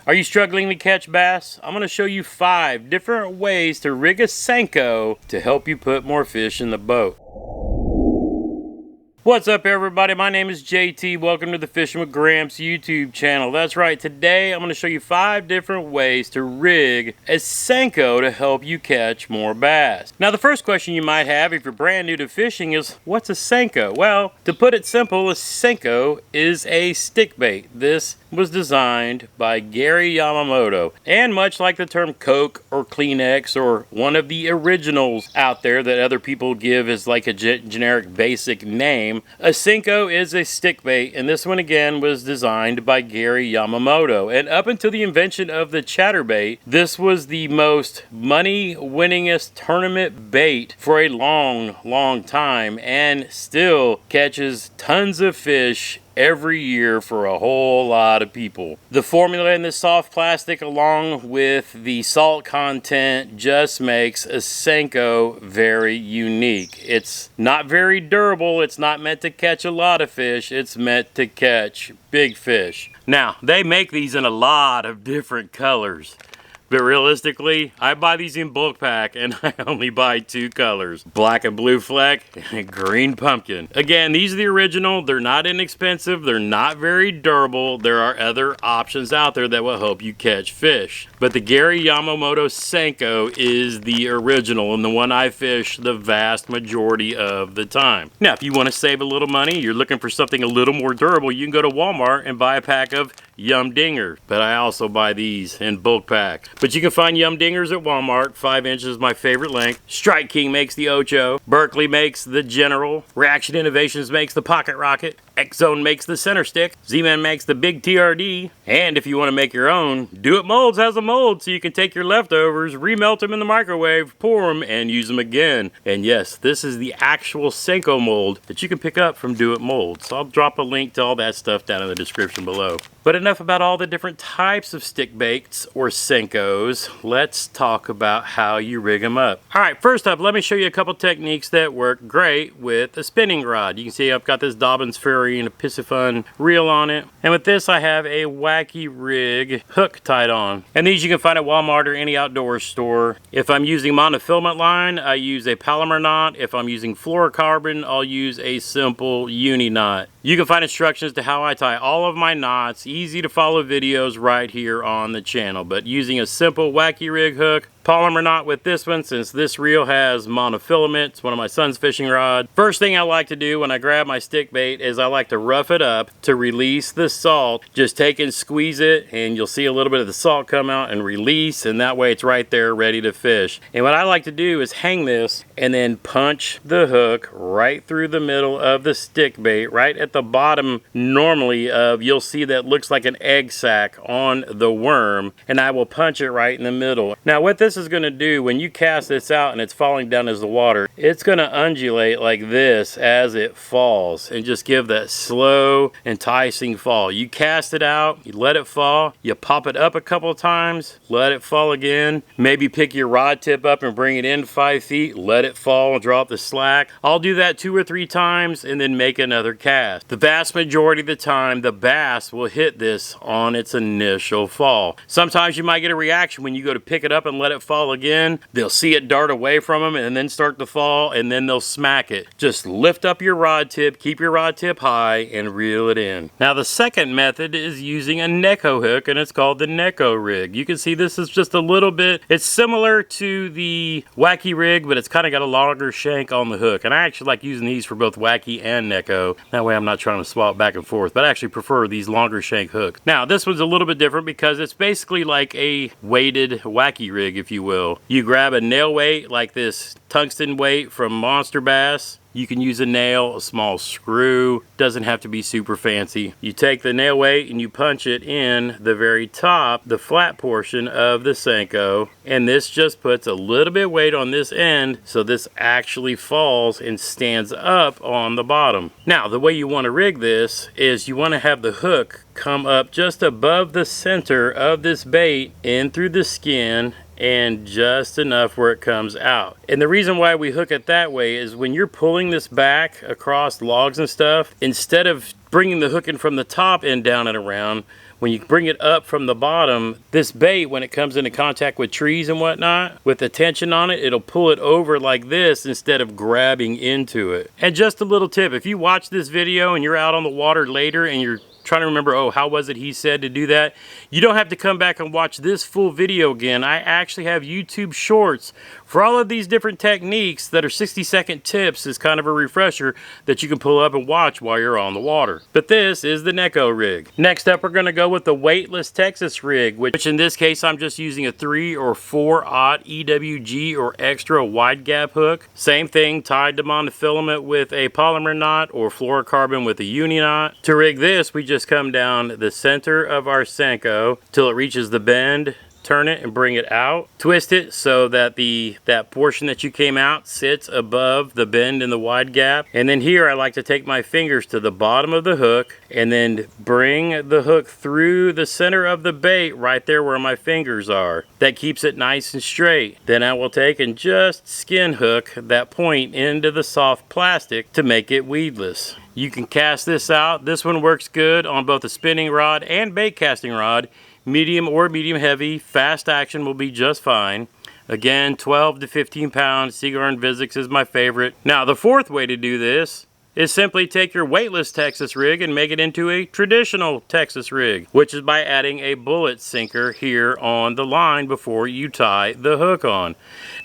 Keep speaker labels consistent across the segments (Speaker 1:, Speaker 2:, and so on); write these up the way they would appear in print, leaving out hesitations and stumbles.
Speaker 1: Are you struggling to catch bass? I'm going to show you 5 different ways to rig a Senko to help you put more fish in the boat. What's up everybody, my name is JT. Welcome to the Fishin' with Gramps YouTube channel. That's right, today I'm going to show you 5 different ways to rig a Senko to help you catch more bass. Now the first question you might have if you're brand new to fishing is, what's a Senko? Well, to put it simple, a Senko is a stick bait. This was designed by Gary Yamamoto, and much like the term Coke or Kleenex or one of the originals out there that other people give as like a generic basic name, a Senko is a stick bait, and this one again was designed by Gary Yamamoto. And up until the invention of the chatterbait, this was the most money winningest tournament bait for a long time, and still catches tons of fish every year for a whole lot of people. The formula in this soft plastic along with the salt content just makes a Senko very unique. It's not very durable. It's not meant to catch a lot of fish. It's meant to catch big fish. Now, they make these in a lot of different colors. But realistically, I buy these in bulk pack and I only buy 2 colors. Black and blue fleck and green pumpkin. Again, these are the original. They're not inexpensive. They're not very durable. There are other options out there that will help you catch fish. But the Gary Yamamoto Senko is the original and the one I fish the vast majority of the time. Now, if you want to save a little money, you're looking for something a little more durable, you can go to Walmart and buy a pack of Yum Dingers. But I also buy these in bulk pack. But you can find Yum Dingers at Walmart. 5 inches is my favorite length. Strike King makes the Ocho. Berkeley makes the General. Reaction Innovations makes the Pocket Rocket. X-Zone makes the Center Stick. Z-Man makes the Big TRD. And if you want to make your own, Do It Molds has a mold so you can take your leftovers, remelt them in the microwave, pour them, and use them again. And yes, this is the actual Senko mold that you can pick up from Do It Molds. So I'll drop a link to all that stuff down in the description below. But enough about all the different types of stick baits or Senkos. Let's talk about how you rig them up. All right, first up, let me show you a couple techniques that work great with a spinning rod. You can see I've got this Dobbins Fury and a Piscifun reel on it. And with this, I have a Wacky Rig hook tied on. And these you can find at Walmart or any outdoor store. If I'm using monofilament line, I use a Palomar knot. If I'm using fluorocarbon, I'll use a simple uni knot. You can find instructions to how I tie all of my knots, easy to follow videos right here on the channel. But using a simple Wacky Rig hook, polymer knot with this one, since this reel has monofilament, it's one of my son's fishing rod. First thing I like to do when I grab my stick bait is I like to rough it up to release the salt. Just take and squeeze it and you'll see a little bit of the salt come out and release, and that way it's right there ready to fish. And what I like to do is hang this and then punch the hook right through the middle of the stick bait, right at the bottom normally of, you'll see that looks like an egg sac on the worm, and I will punch it right in the middle. Now what this is going to do when you cast this out and it's falling down as the water, it's going to undulate like this as it falls and just give that slow, enticing fall. You cast it out, you let it fall, you pop it up a couple of times, let it fall again, maybe pick your rod tip up and bring it in 5 feet, let it fall and drop the slack. I'll do that 2 or 3 times and then make another cast. The vast majority of the time, the bass will hit this on its initial fall. Sometimes you might get a reaction when you go to pick it up and let it fall again. They'll see it dart away from them and then start to fall, and then they'll smack it. Just lift up your rod tip, keep your rod tip high, and reel it in. Now the second method is using a Neko hook, and it's called the Neko Rig. You can see this is just a little bit, it's similar to the Wacky Rig, but it's kind of got a longer shank on the hook, and I actually like using these for both Wacky and Neko. That way I'm not trying to swap back and forth, but I actually prefer these longer shank hooks. Now this one's a little bit different because it's basically like a weighted Wacky Rig, if you will. You grab a nail weight like this tungsten weight from Monster Bass. You can use a nail, a small screw, doesn't have to be super fancy. You take the nail weight and you punch it in the very top, the flat portion of the Senko, and this just puts a little bit of weight on this end so this actually falls and stands up on the bottom. Now the way you want to rig this is you want to have the hook come up just above the center of this bait in through the skin and just enough where it comes out. And the reason why we hook it that way is when you're pulling this back across logs and stuff, instead of bringing the hook in from the top end down and around, when you bring it up from the bottom, this bait, when it comes into contact with trees and whatnot, with the tension on it, it'll pull it over like this instead of grabbing into it. And just a little tip, if you watch this video and you're out on the water later and you're trying to remember, oh, how was it he said to do that, you don't have to come back and watch this full video again. I actually have YouTube shorts for all of these different techniques that are 60-second tips as kind of a refresher that you can pull up and watch while you're on the water. But this is the Neko Rig. Next up, we're going to go with the Weightless Texas Rig, which in this case I'm just using a 3 or 4/0 EWG or extra wide gap hook. Same thing, tied to monofilament with a polymer knot or fluorocarbon with a uni knot. To rig this, we just come down the center of our Senko till it reaches the bend, turn it and bring it out, twist it so that that portion that you came out sits above the bend in the wide gap. And then here I like to take my fingers to the bottom of the hook and then bring the hook through the center of the bait right there where my fingers are. That keeps it nice and straight. Then I will take and just skin hook that point into the soft plastic to make it weedless. You can cast this out. This one works good on both a spinning rod and bait casting rod. Medium or medium heavy, fast action will be just fine. Again, 12 to 15 pounds, Seaguar and Vizix is my favorite. Now, the fourth way to do this is simply take your weightless Texas rig and make it into a traditional Texas rig, which is by adding a bullet sinker here on the line before you tie the hook on.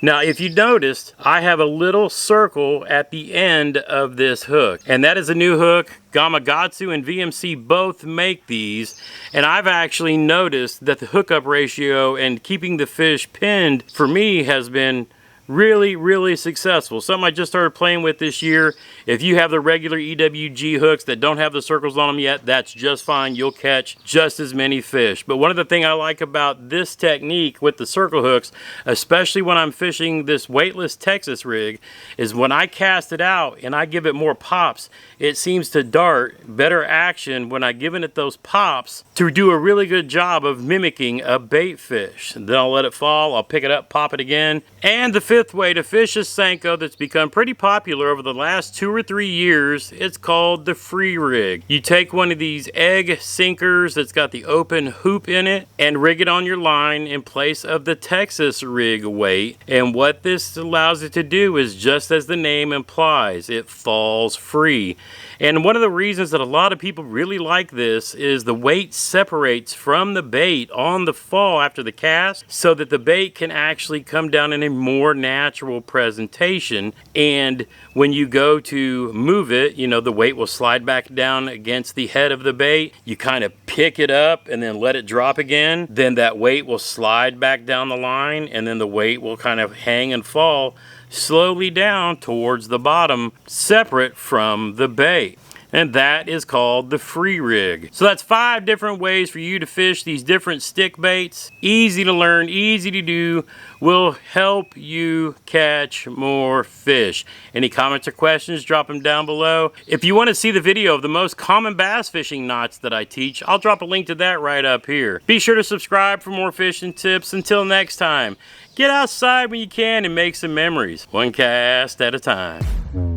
Speaker 1: Now, if you noticed, I have a little circle at the end of this hook, and that is a new hook. Gamakatsu and VMC both make these, and I've actually noticed that the hookup ratio and keeping the fish pinned for me has been really successful. Something I just started playing with this year. If you have the regular EWG hooks that don't have the circles on them yet, that's just fine. You'll catch just as many fish. But one of the things I like about this technique with the circle hooks, especially when I'm fishing this weightless Texas rig, is when I cast it out and I give it more pops, it seems to dart better action when I'm giving it those pops to do a really good job of mimicking a bait fish. And then I'll let it fall, I'll pick it up, pop it again. And the fifth way to fish a Senko that's become pretty popular over the last 2 or 3 years, it's called the free rig. You take one of these egg sinkers that's got the open hoop in it and rig it on your line in place of the Texas rig weight. And what this allows it to do is just as the name implies, it falls free. And one of the reasons that a lot of people really like this is the weight separates from the bait on the fall after the cast so that the bait can actually come down in a more natural presentation. And when you go to move it, you know, the weight will slide back down against the head of the bait. You kind of pick it up and then let it drop again. Then that weight will slide back down the line and then the weight will kind of hang and fall slowly down towards the bottom, separate from the bait. And that is called the free rig. So that's 5 different ways for you to fish these different stick baits. Easy to learn, easy to do, will help you catch more fish. Any comments or questions, drop them down below. If you want to see the video of the most common bass fishing knots that I teach, I'll drop a link to that right up here. Be sure to subscribe for more fishing tips. Until next time, get outside when you can and make some memories, one cast at a time.